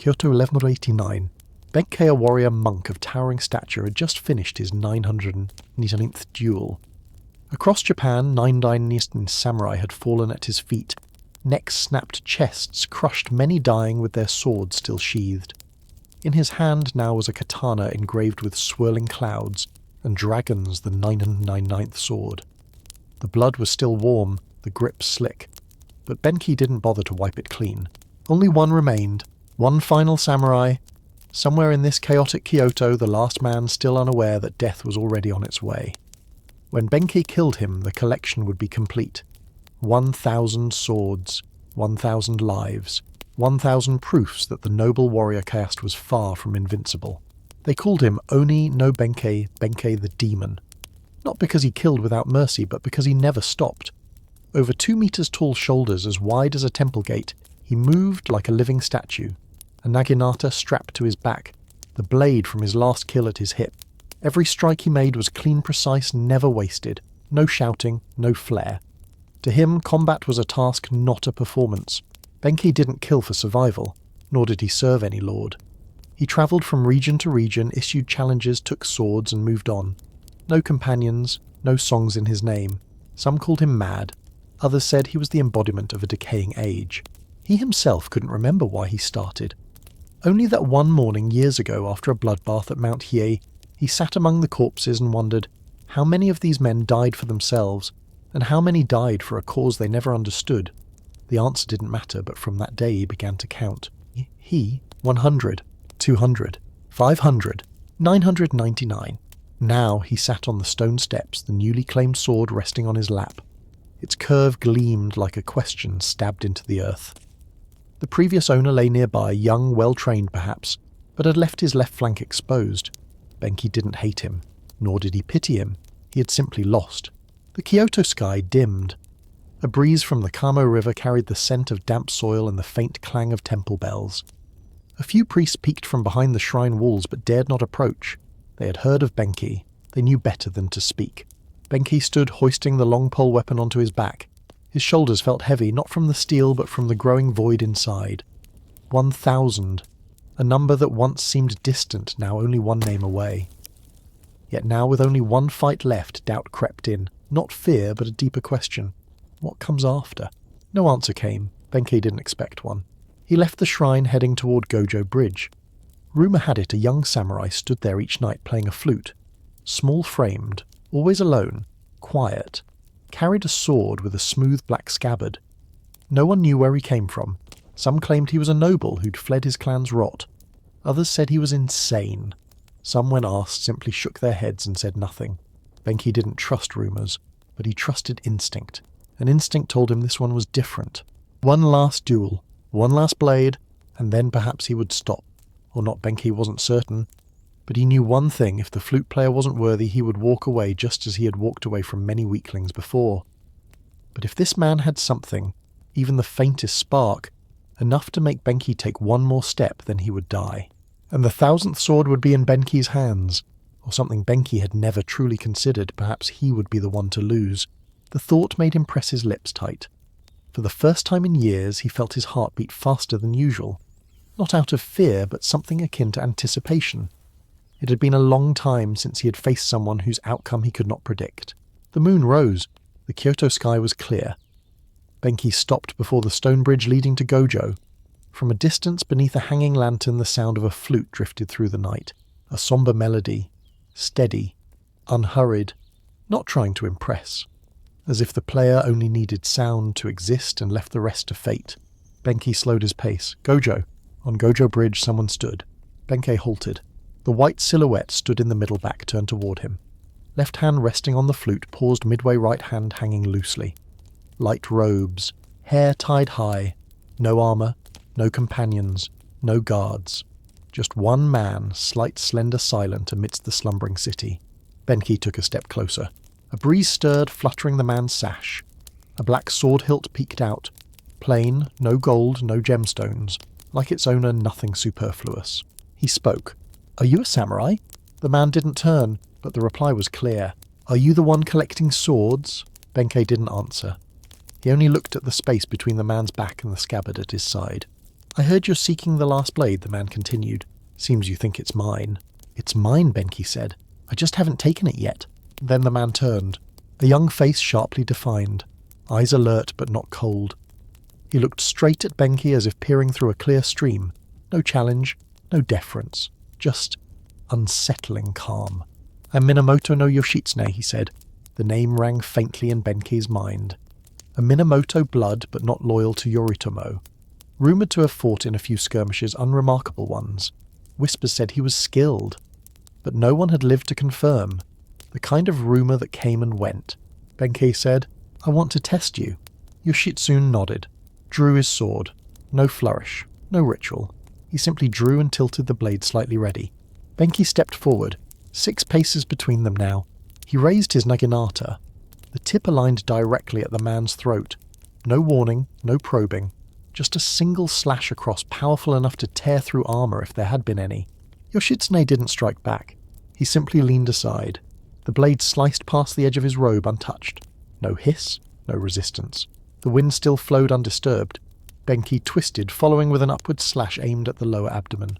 Kyoto 1189. Benkei, a warrior monk of towering stature, had just finished his 999th duel. Across Japan, 9 dynasty samurai had fallen at his feet. Necks snapped, chests crushed, many dying with their swords still sheathed. In his hand now was a katana engraved with swirling clouds, and dragons the 999th sword. The blood was still warm, the grip slick, but Benkei didn't bother to wipe it clean. Only one remained, one final samurai. Somewhere in this chaotic Kyoto, the last man still unaware that death was already on its way. When Benkei killed him, the collection would be complete. 1,000 swords, 1,000 lives, 1,000 proofs that the noble warrior caste was far from invincible. They called him Oni no Benkei, Benkei the Demon. Not because he killed without mercy, but because he never stopped. Over 2 meters tall shoulders as wide as a temple gate, he moved like a living statue. A naginata strapped to his back, the blade from his last kill at his hip. Every strike he made was clean, precise, never wasted. No shouting, no flair. To him, combat was a task, not a performance. Benkei didn't kill for survival, nor did he serve any lord. He travelled from region to region, issued challenges, took swords, and moved on. No companions, no songs in his name. Some called him mad. Others said he was the embodiment of a decaying age. He himself couldn't remember why he started. Only that one morning years ago, after a bloodbath at Mount Hiei, he sat among the corpses and wondered how many of these men died for themselves, and how many died for a cause they never understood. The answer didn't matter, but from that day he began to count. 100, 200, 500, 999. Now he sat on the stone steps, the newly claimed sword resting on his lap. Its curve gleamed like a question stabbed into the earth. The previous owner lay nearby, young, well-trained perhaps, but had left his left flank exposed. Benkei didn't hate him, nor did he pity him. He had simply lost. The Kyoto sky dimmed. A breeze from the Kamo River carried the scent of damp soil and the faint clang of temple bells. A few priests peeked from behind the shrine walls but dared not approach. They had heard of Benkei. They knew better than to speak. Benkei stood hoisting the long pole weapon onto his back. His shoulders felt heavy, not from the steel but from the growing void inside. 1,000. A number that once seemed distant, now only one name away. Yet now, with only one fight left, doubt crept in. Not fear, but a deeper question. What comes after? No answer came. Benkei didn't expect one. He left the shrine, heading toward Gojo Bridge. Rumour had it a young samurai stood there each night playing a flute. Small-framed, always alone, quiet, carried a sword with a smooth black scabbard. No one knew where he came from. Some claimed he was a noble who'd fled his clan's rot. Others said he was insane. Some, when asked, simply shook their heads and said nothing. Benkei didn't trust rumours, but he trusted instinct. An instinct told him this one was different. One last duel, one last blade, and then perhaps he would stop. Or not, Benkei wasn't certain. But he knew one thing: if the flute player wasn't worthy, he would walk away just as he had walked away from many weaklings before. But if this man had something, even the faintest spark, enough to make Benkei take one more step, then he would die. And the 1,000th sword would be in Benkei's hands. Or something Benkei had never truly considered, perhaps he would be the one to lose. The thought made him press his lips tight. For the first time in years he felt his heart beat faster than usual. Not out of fear, but something akin to anticipation. It had been a long time since he had faced someone whose outcome he could not predict. The moon rose. The Kyoto sky was clear. Benkei stopped before the stone bridge leading to Gojo. From a distance, beneath a hanging lantern, the sound of a flute drifted through the night. A sombre melody. Steady. Unhurried. Not trying to impress. As if the player only needed sound to exist and left the rest to fate. Benkei slowed his pace. Gojo. On Gojo Bridge someone stood. Benkei halted. The white silhouette stood in the middle, back turned toward him. Left hand resting on the flute, paused midway, right hand hanging loosely. Light robes, hair tied high, no armour, no companions, no guards. Just one man, slight, slender, silent amidst the slumbering city. Benkei took a step closer. A breeze stirred, fluttering the man's sash. A black sword hilt peeked out. Plain, no gold, no gemstones. Like its owner, nothing superfluous. He spoke. "Are you a samurai?" The man didn't turn, but the reply was clear. "Are you the one collecting swords?" Benkei didn't answer. He only looked at the space between the man's back and the scabbard at his side. I heard you're seeking the last blade, the man continued. Seems you think it's mine. It's mine, Benkei said. I just haven't taken it yet. Then the man turned, a young face sharply defined, eyes alert but not cold. He looked straight at Benkei as if peering through a clear stream. No challenge, no deference, just unsettling calm. I'm Minamoto no Yoshitsune, he said. The name rang faintly in Benkei's mind. A Minamoto blood but not loyal to Yoritomo. Rumoured to have fought in a few skirmishes, unremarkable ones. Whispers said he was skilled. But no one had lived to confirm. The kind of rumour that came and went. Benkei said, I want to test you. Yoshitsune nodded. Drew his sword. No flourish. No ritual. He simply drew and tilted the blade slightly ready. Benkei stepped forward. 6 paces between them now. He raised his naginata. The tip aligned directly at the man's throat. No warning, no probing. Just a single slash across, powerful enough to tear through armour if there had been any. Yoshitsune didn't strike back. He simply leaned aside. The blade sliced past the edge of his robe untouched. No hiss, no resistance. The wind still flowed undisturbed. Benkei twisted, following with an upward slash aimed at the lower abdomen.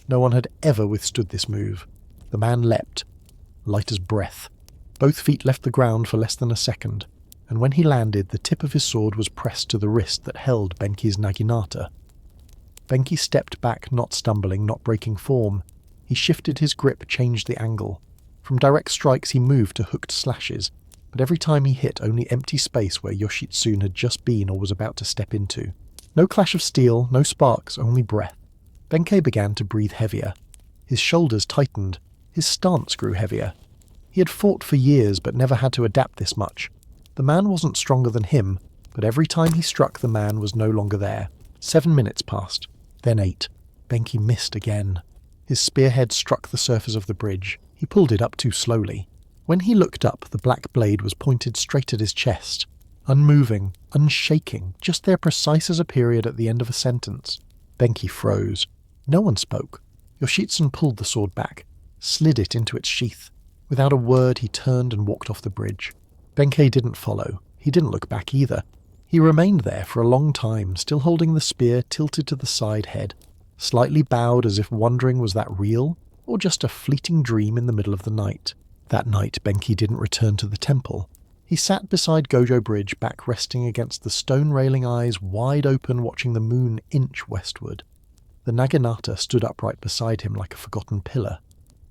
No one had ever withstood this move. The man leapt, light as breath. Both feet left the ground for less than a second, and when he landed, the tip of his sword was pressed to the wrist that held Benkei's naginata. Benkei stepped back, not stumbling, not breaking form. He shifted his grip, changed the angle. From direct strikes he moved to hooked slashes, but every time he hit only empty space where Yoshitsune had just been or was about to step into. No clash of steel, no sparks, only breath. Benkei began to breathe heavier. His shoulders tightened. His stance grew heavier. He had fought for years but never had to adapt this much. The man wasn't stronger than him, but every time he struck the man was no longer there. 7 minutes passed, then 8. Benkei missed again. His spearhead struck the surface of the bridge. He pulled it up too slowly. When he looked up, the black blade was pointed straight at his chest. Unmoving, unshaking, just there precise as a period at the end of a sentence. Benkei froze. No one spoke. Yoshitsune pulled the sword back, slid it into its sheath. Without a word, he turned and walked off the bridge. Benkei didn't follow. He didn't look back either. He remained there for a long time, still holding the spear tilted to the side head, slightly bowed as if wondering was that real, or just a fleeting dream in the middle of the night. That night, Benkei didn't return to the temple. He sat beside Gojo Bridge, back resting against the stone railing, eyes wide open, watching the moon inch westward. The naginata stood upright beside him like a forgotten pillar.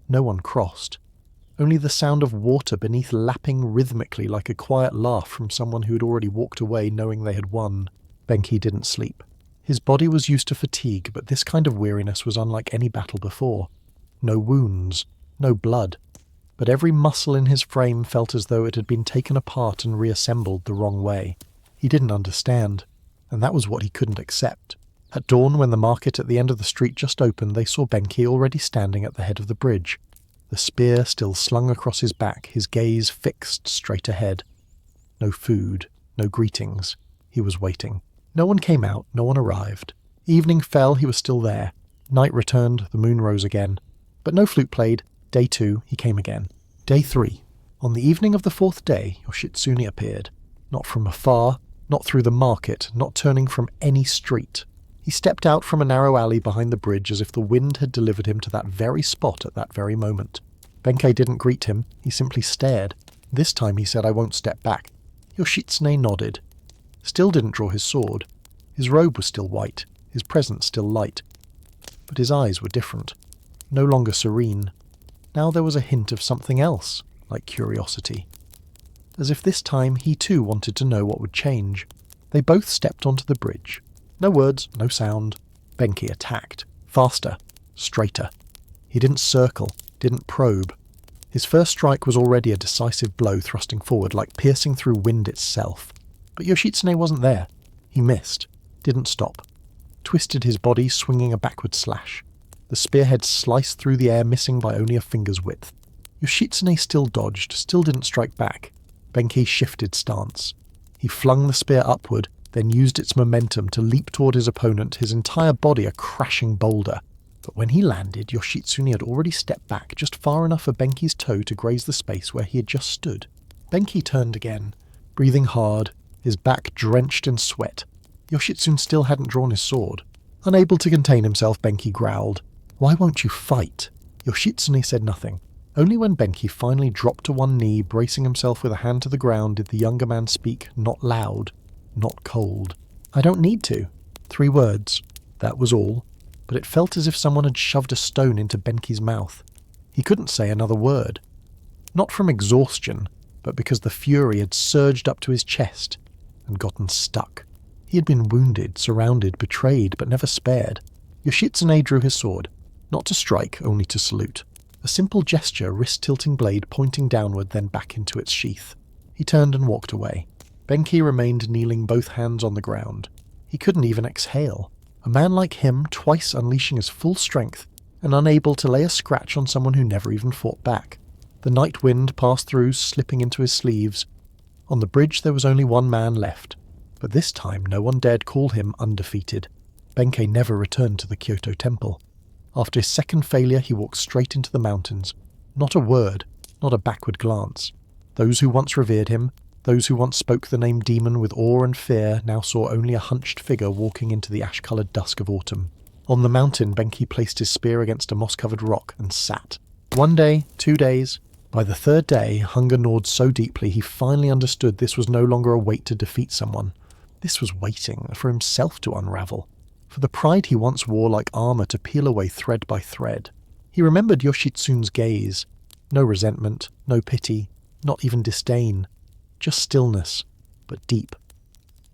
No one crossed. Only the sound of water beneath lapping rhythmically like a quiet laugh from someone who had already walked away knowing they had won. Benkei didn't sleep. His body was used to fatigue, but this kind of weariness was unlike any battle before. No wounds, no blood, but every muscle in his frame felt as though it had been taken apart and reassembled the wrong way. He didn't understand, and that was what he couldn't accept. At dawn, when the market at the end of the street just opened, they saw Benkei already standing at the head of the bridge. The spear still slung across his back, his gaze fixed straight ahead. No food, no greetings. He was waiting. No one came out, no one arrived. Evening fell, he was still there. Night returned, the moon rose again. But no flute played. Day 2, he came again. Day 3. On the evening of the 4th day, Yoshitsune appeared. Not from afar, not through the market, not turning from any street. He stepped out from a narrow alley behind the bridge as if the wind had delivered him to that very spot at that very moment. Benkei didn't greet him, he simply stared. This time he said, I won't step back. Yoshitsune nodded. Still didn't draw his sword. His robe was still white, his presence still light. But his eyes were different. No longer serene. Now there was a hint of something else, like curiosity. As if this time he too wanted to know what would change. They both stepped onto the bridge. No words, no sound. Benkei attacked. Faster. Straighter. He didn't circle, didn't probe. His first strike was already a decisive blow thrusting forward, like piercing through wind itself. But Yoshitsune wasn't there. He missed. Didn't stop. Twisted his body, swinging a backward slash. The spearhead sliced through the air, missing by only a finger's width. Yoshitsune still dodged, still didn't strike back. Benkei shifted stance. He flung the spear upward, then used its momentum to leap toward his opponent, his entire body a crashing boulder. But when he landed, Yoshitsune had already stepped back, just far enough for Benkei's toe to graze the space where he had just stood. Benkei turned again, breathing hard, his back drenched in sweat. Yoshitsune still hadn't drawn his sword. Unable to contain himself, Benkei growled, "Why won't you fight?" Yoshitsune said nothing. Only when Benkei finally dropped to one knee, bracing himself with a hand to the ground, did the younger man speak, not loud, not cold. "I don't need to." 3 words. That was all. But it felt as if someone had shoved a stone into Benkei's mouth. He couldn't say another word. Not from exhaustion, but because the fury had surged up to his chest and gotten stuck. He had been wounded, surrounded, betrayed, but never spared. Yoshitsune drew his sword, not to strike, only to salute. A simple gesture, wrist-tilting blade pointing downward, then back into its sheath. He turned and walked away. Benkei remained kneeling, both hands on the ground. He couldn't even exhale. A man like him, twice unleashing his full strength, and unable to lay a scratch on someone who never even fought back. The night wind passed through, slipping into his sleeves. On the bridge there was only one man left, but this time no one dared call him undefeated. Benkei never returned to the Kyoto temple. After his second failure, he walked straight into the mountains. Not a word, not a backward glance. Those who once revered him, those who once spoke the name demon with awe and fear, now saw only a hunched figure walking into the ash-coloured dusk of autumn. On the mountain, Benkei placed his spear against a moss-covered rock and sat. 1 day, 2 days. By the 3rd day, hunger gnawed so deeply he finally understood this was no longer a wait to defeat someone. This was waiting for himself to unravel, for the pride he once wore like armour to peel away thread by thread. He remembered Yoshitsune's gaze. No resentment, no pity, not even disdain. Just stillness, but deep.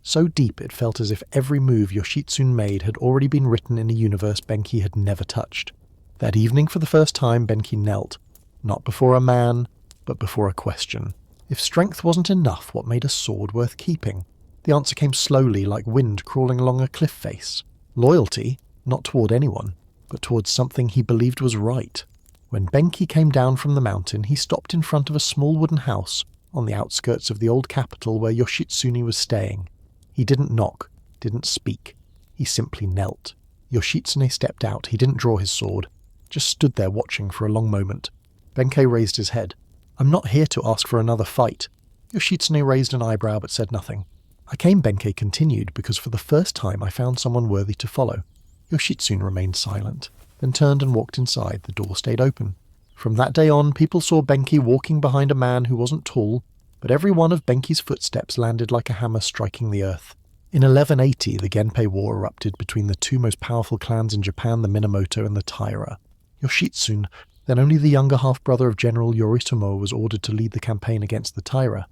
So deep it felt as if every move Yoshitsune made had already been written in a universe Benkei had never touched. That evening, for the first time, Benkei knelt. Not before a man, but before a question. If strength wasn't enough, what made a sword worth keeping? The answer came slowly, like wind crawling along a cliff face. Loyalty, not toward anyone, but towards something he believed was right. When Benkei came down from the mountain, he stopped in front of a small wooden house on the outskirts of the old capital where Yoshitsune was staying. He didn't knock, didn't speak. He simply knelt. Yoshitsune stepped out. He didn't draw his sword, just stood there watching for a long moment. Benkei raised his head. "I'm not here to ask for another fight." Yoshitsune raised an eyebrow but said nothing. "I came," Benkei continued, "because for the first time I found someone worthy to follow." Yoshitsune remained silent, then turned and walked inside. The door stayed open. From that day on, people saw Benkei walking behind a man who wasn't tall, but every one of Benkei's footsteps landed like a hammer striking the earth. In 1180, the Genpei War erupted between the 2 most powerful clans in Japan, the Minamoto and the Taira. Yoshitsune, then only the younger half-brother of General Yoritomo, was ordered to lead the campaign against the Taira.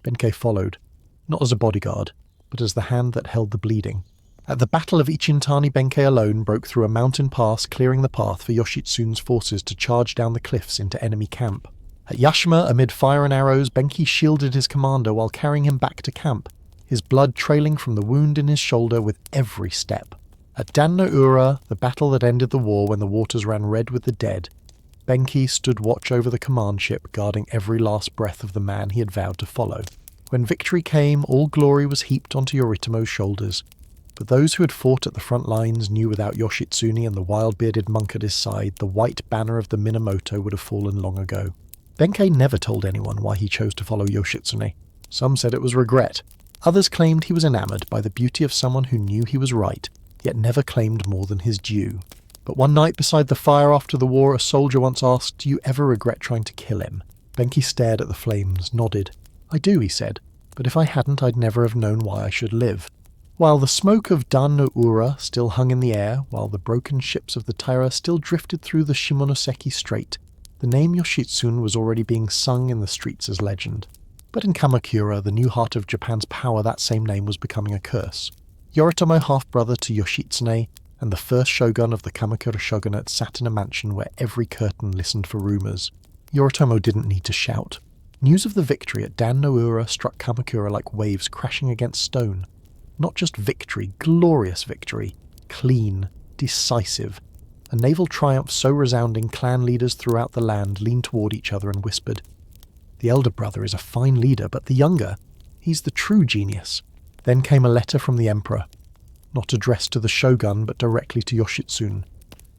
Benkei followed, not as a bodyguard, but as the hand that held the bleeding. At the Battle of Ichintani, Benkei alone broke through a mountain pass, clearing the path for Yoshitsune's forces to charge down the cliffs into enemy camp. At Yashima, amid fire and arrows, Benkei shielded his commander while carrying him back to camp, his blood trailing from the wound in his shoulder with every step. At Dan no Ura, the battle that ended the war when the waters ran red with the dead, Benkei stood watch over the command ship, guarding every last breath of the man he had vowed to follow. When victory came, all glory was heaped onto Yoritomo's shoulders, but those who had fought at the front lines knew without Yoshitsune and the wild-bearded monk at his side, the white banner of the Minamoto would have fallen long ago. Benkei never told anyone why he chose to follow Yoshitsune. Some said it was regret. Others claimed he was enamoured by the beauty of someone who knew he was right, yet never claimed more than his due. But one night beside the fire after the war, a soldier once asked, "Do you ever regret trying to kill him?" Benkei stared at the flames, nodded. "I do," he said, "but if I hadn't, I'd never have known why I should live." While the smoke of Dan no Ura still hung in the air, while the broken ships of the Taira still drifted through the Shimonoseki Strait, the name Yoshitsune was already being sung in the streets as legend. But in Kamakura, the new heart of Japan's power, that same name was becoming a curse. Yoritomo, half-brother to Yoshitsune, and the first shogun of the Kamakura shogunate, sat in a mansion where every curtain listened for rumours. Yoritomo didn't need to shout. News of the victory at Dan no Ura struck Kamakura like waves crashing against stone. Not just victory, glorious victory. Clean, decisive. A naval triumph so resounding, clan leaders throughout the land leaned toward each other and whispered, "The elder brother is a fine leader, but the younger, he's the true genius." Then came a letter from the emperor, not addressed to the shogun but directly to Yoshitsune,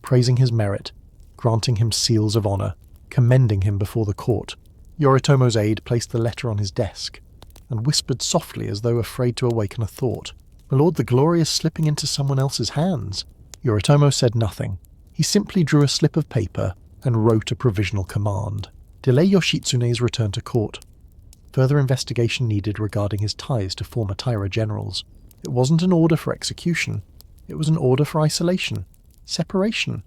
praising his merit, granting him seals of honour, commending him before the court. Yoritomo's aide placed the letter on his desk, and whispered softly as though afraid to awaken a thought, "My lord, the glory is slipping into someone else's hands." Yoritomo said nothing. He simply drew a slip of paper and wrote a provisional command. Delay Yoshitsune's return to court. Further investigation needed regarding his ties to former Taira generals. It wasn't an order for execution. It was an order for isolation. Separation.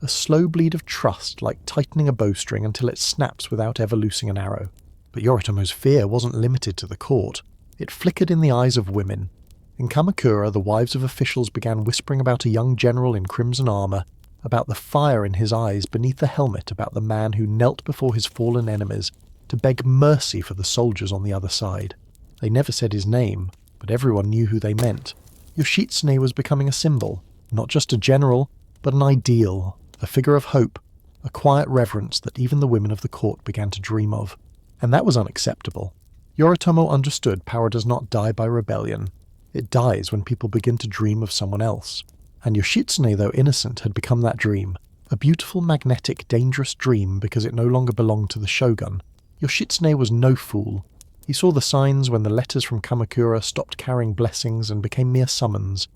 A slow bleed of trust, like tightening a bowstring until it snaps without ever loosing an arrow. But Yoritomo's fear wasn't limited to the court. It flickered in the eyes of women. In Kamakura, the wives of officials began whispering about a young general in crimson armor, about the fire in his eyes beneath the helmet, about the man who knelt before his fallen enemies to beg mercy for the soldiers on the other side. They never said his name, but everyone knew who they meant. Yoshitsune was becoming a symbol, not just a general, but an ideal, a figure of hope, a quiet reverence that even the women of the court began to dream of. And that was unacceptable. Yoritomo understood power does not die by rebellion. It dies when people begin to dream of someone else. And Yoshitsune, though innocent, had become that dream. A beautiful, magnetic, dangerous dream because it no longer belonged to the shogun. Yoshitsune was no fool. He saw the signs when the letters from Kamakura stopped carrying blessings and became mere summons,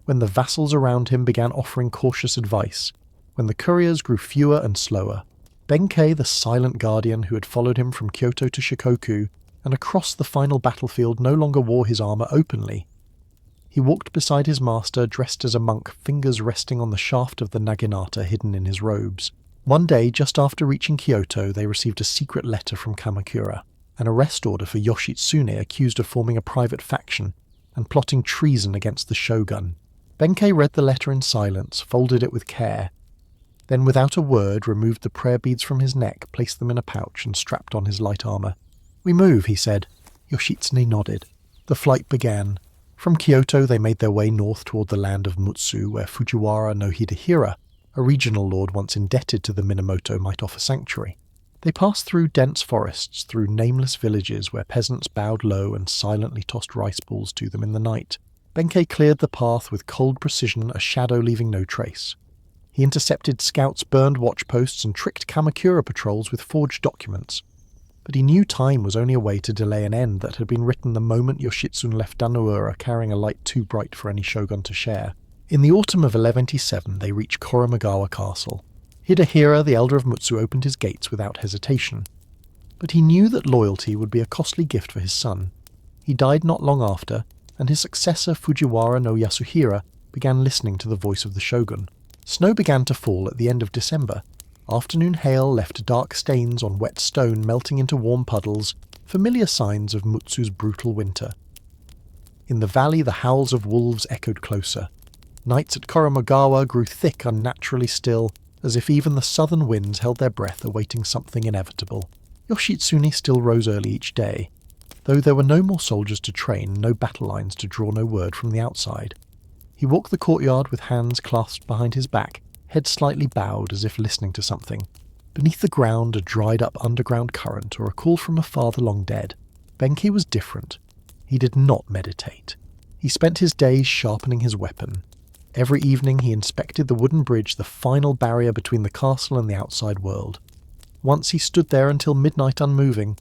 when the vassals around him began offering cautious advice, when the couriers grew fewer and slower. Benkei, the silent guardian who had followed him from Kyoto to Shikoku and across the final battlefield, no longer wore his armor openly. He walked beside his master, dressed as a monk, fingers resting on the shaft of the naginata hidden in his robes. One day, just after reaching Kyoto, they received a secret letter from Kamakura, an arrest order for Yoshitsune accused of forming a private faction and plotting treason against the shogun. Benkei read the letter in silence, folded it with care, then without a word removed the prayer beads from his neck, placed them in a pouch and strapped on his light armor. "We move," he said. Yoshitsune nodded. The flight began. From Kyoto they made their way north toward the land of Mutsu, where Fujiwara no Hidehira, a regional lord once indebted to the Minamoto, might offer sanctuary. They passed through dense forests, through nameless villages where peasants bowed low and silently tossed rice balls to them in the night. Benkei cleared the path with cold precision, a shadow leaving no trace. He intercepted scouts, burned watchposts, and tricked Kamakura patrols with forged documents. But he knew time was only a way to delay an end that had been written the moment Yoshitsune left Danuura carrying a light too bright for any shogun to share. In the autumn of 1187 they reached Koromagawa Castle. Hidehira, the elder of Mutsu, opened his gates without hesitation. But he knew that loyalty would be a costly gift for his son. He died not long after, and his successor Fujiwara no Yasuhira began listening to the voice of the shogun. Snow began to fall at the end of December. Afternoon hail left dark stains on wet stone melting into warm puddles, familiar signs of Mutsu's brutal winter. In the valley the howls of wolves echoed closer. Nights at Koromagawa grew thick, unnaturally still, as if even the southern winds held their breath awaiting something inevitable. Yoshitsune still rose early each day, though there were no more soldiers to train, no battle lines to draw, no word from the outside. He walked the courtyard with hands clasped behind his back, head slightly bowed as if listening to something. Beneath the ground, a dried-up underground current or a call from a father long dead. Benkei was different. He did not meditate. He spent his days sharpening his weapon. Every evening he inspected the wooden bridge, the final barrier between the castle and the outside world. Once he stood there until midnight unmoving.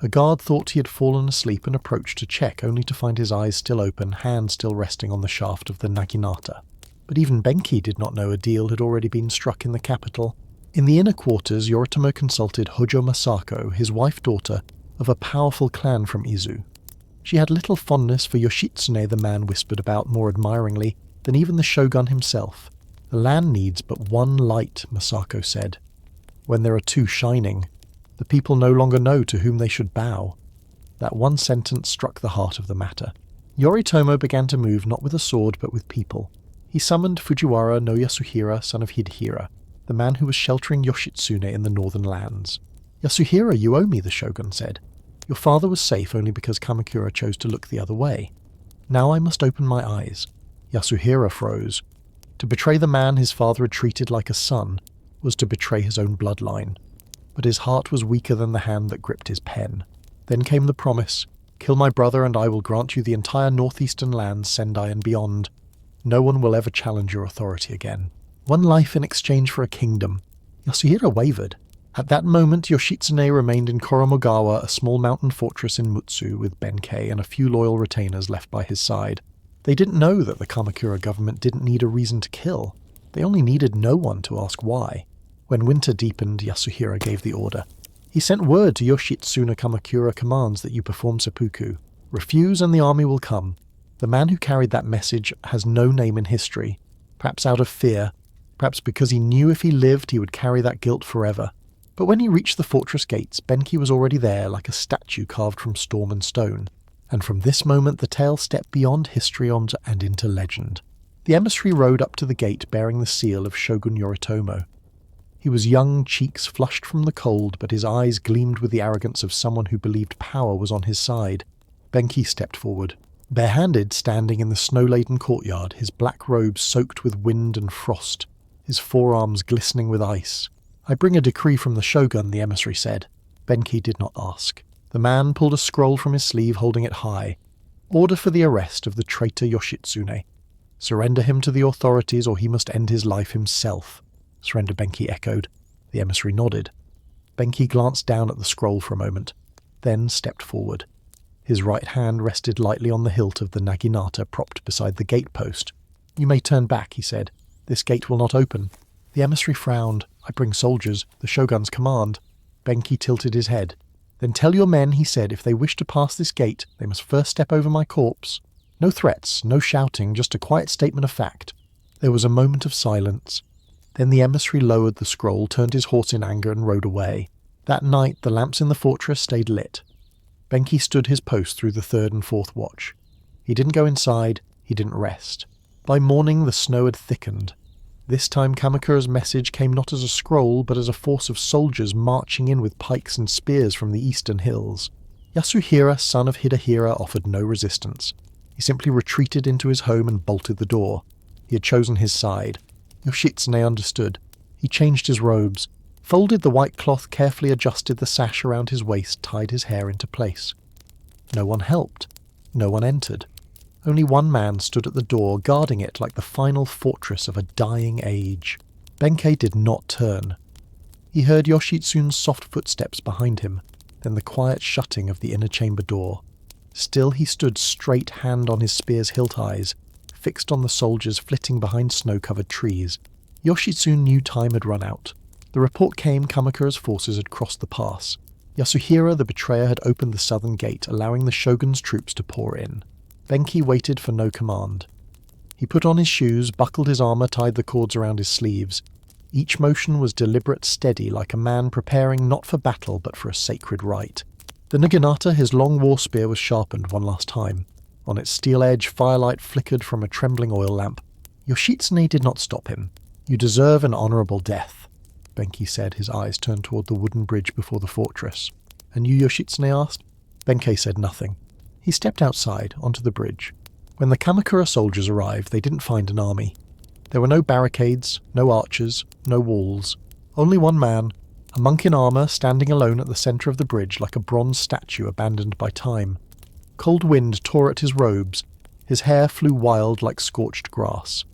A guard thought he had fallen asleep and approached to check, only to find his eyes still open, hands still resting on the shaft of the naginata. But even Benkei did not know a deal had already been struck in the capital. In the inner quarters, Yoritomo consulted Hojo Masako, his wife-daughter, of a powerful clan from Izu. She had little fondness for Yoshitsune, the man whispered about more admiringly than even the shogun himself. The land needs but one light, Masako said. When there are two shining, the people no longer know to whom they should bow. That one sentence struck the heart of the matter. Yoritomo began to move not with a sword but with people. He summoned Fujiwara no Yasuhira, son of Hidehira, the man who was sheltering Yoshitsune in the northern lands. "Yasuhira, you owe me," the shogun said. "Your father was safe only because Kamakura chose to look the other way. Now I must open my eyes." Yasuhira froze. To betray the man his father had treated like a son was to betray his own bloodline. But his heart was weaker than the hand that gripped his pen. Then came the promise, "Kill my brother and I will grant you the entire northeastern lands, Sendai and beyond. No one will ever challenge your authority again. One life in exchange for a kingdom." Yasuhira wavered. At that moment Yoshitsune remained in Koromagawa, a small mountain fortress in Mutsu, with Benkei and a few loyal retainers left by his side. They didn't know that the Kamakura government didn't need a reason to kill. They only needed no one to ask why. When winter deepened, Yasuhira gave the order. He sent word to Yoshitsune Kamakura commands that you perform seppuku. Refuse and the army will come. The man who carried that message has no name in history, perhaps out of fear, perhaps because he knew if he lived he would carry that guilt forever. But when he reached the fortress gates, Benkei was already there like a statue carved from storm and stone. And from this moment the tale stepped beyond history and into legend. The emissary rode up to the gate bearing the seal of Shogun Yoritomo. He was young, cheeks flushed from the cold, but his eyes gleamed with the arrogance of someone who believed power was on his side. Benkei stepped forward. Barehanded, standing in the snow-laden courtyard, his black robes soaked with wind and frost, his forearms glistening with ice. "I bring a decree from the shogun," the emissary said. Benkei did not ask. The man pulled a scroll from his sleeve, holding it high. "Order for the arrest of the traitor Yoshitsune. Surrender him to the authorities or he must end his life himself." Surrender, Benkei echoed. The emissary nodded. Benkei glanced down at the scroll for a moment, then stepped forward. His right hand rested lightly on the hilt of the naginata propped beside the gate post. "You may turn back," he said. "This gate will not open." The emissary frowned. "I bring soldiers, the shogun's command." Benkei tilted his head. "Then tell your men," he said, "if they wish to pass this gate, they must first step over my corpse." No threats, no shouting, just a quiet statement of fact. There was a moment of silence. Then the emissary lowered the scroll, turned his horse in anger, and rode away. That night the lamps in the fortress stayed lit. Benkei stood his post through the third and fourth watch. He didn't go inside, he didn't rest. By morning the snow had thickened. This time Kamakura's message came not as a scroll, but as a force of soldiers marching in with pikes and spears from the eastern hills. Yasuhira, son of Hidehira, offered no resistance. He simply retreated into his home and bolted the door. He had chosen his side. Yoshitsune understood. He changed his robes, folded the white cloth, carefully adjusted the sash around his waist, tied his hair into place. No one helped. No one entered. Only one man stood at the door, guarding it like the final fortress of a dying age. Benkei did not turn. He heard Yoshitsune's soft footsteps behind him, then the quiet shutting of the inner chamber door. Still he stood straight, hand on his spear's hilt eyes, fixed on the soldiers flitting behind snow-covered trees. Yoshitsune knew time had run out. The report came Kamakura's forces had crossed the pass. Yasuhira, the betrayer, had opened the southern gate, allowing the shogun's troops to pour in. Benkei waited for no command. He put on his shoes, buckled his armor, tied the cords around his sleeves. Each motion was deliberate, steady, like a man preparing not for battle but for a sacred rite. The naginata, his long war spear, was sharpened one last time. On its steel edge, firelight flickered from a trembling oil lamp. Yoshitsune did not stop him. "You deserve an honourable death," Benkei said, his eyes turned toward the wooden bridge before the fortress. "And you?" Yoshitsune asked. Benkei said nothing. He stepped outside, onto the bridge. When the Kamakura soldiers arrived, they didn't find an army. There were no barricades, no archers, no walls. Only one man, a monk in armour, standing alone at the centre of the bridge like a bronze statue abandoned by time. Cold wind tore at his robes. His hair flew wild like scorched grass.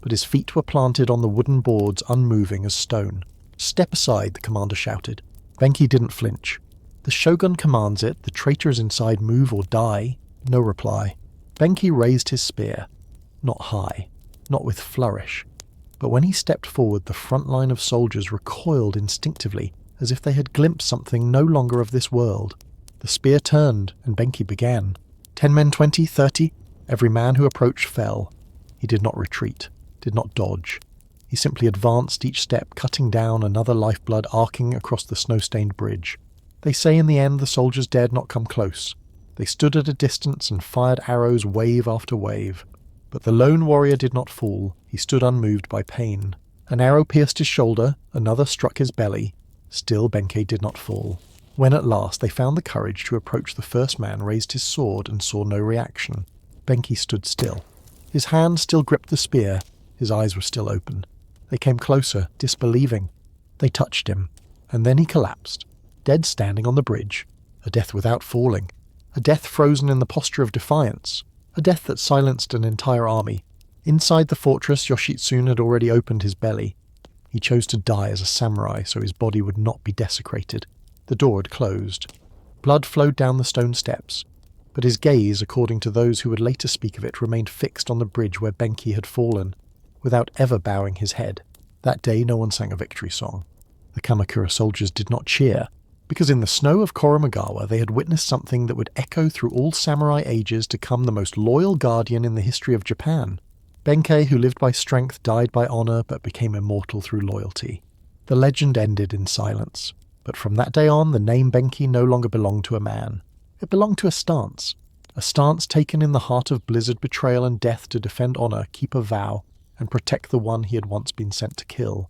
But his feet were planted on the wooden boards, unmoving as stone. "Step aside," the commander shouted. Benkei didn't flinch. "The shogun commands it. The traitors inside move or die." No reply. Benkei raised his spear. Not high. Not with flourish. But when he stepped forward, the front line of soldiers recoiled instinctively, as if they had glimpsed something no longer of this world. The spear turned, and Benkei began. 10 men, 20, 30. Every man who approached fell. He did not retreat, did not dodge. He simply advanced each step, cutting down another lifeblood arcing across the snow-stained bridge. They say in the end the soldiers dared not come close. They stood at a distance and fired arrows wave after wave. But the lone warrior did not fall. He stood unmoved by pain. An arrow pierced his shoulder, another struck his belly. Still Benkei did not fall. When at last they found the courage to approach, the first man raised his sword and saw no reaction. Benkei stood still. His hand still gripped the spear. His eyes were still open. They came closer, disbelieving. They touched him. And then he collapsed, dead standing on the bridge. A death without falling. A death frozen in the posture of defiance. A death that silenced an entire army. Inside the fortress, Yoshitsune had already opened his belly. He chose to die as a samurai so his body would not be desecrated. The door had closed. Blood flowed down the stone steps, but his gaze, according to those who would later speak of it, remained fixed on the bridge where Benkei had fallen, without ever bowing his head. That day no one sang a victory song. The Kamakura soldiers did not cheer, because in the snow of Koromagawa they had witnessed something that would echo through all samurai ages to come the most loyal guardian in the history of Japan. Benkei, who lived by strength, died by honor, but became immortal through loyalty. The legend ended in silence, but from that day on the name Benkei no longer belonged to a man. It belonged to a stance taken in the heart of blizzard, betrayal and death to defend honor, keep a vow, and protect the one he had once been sent to kill.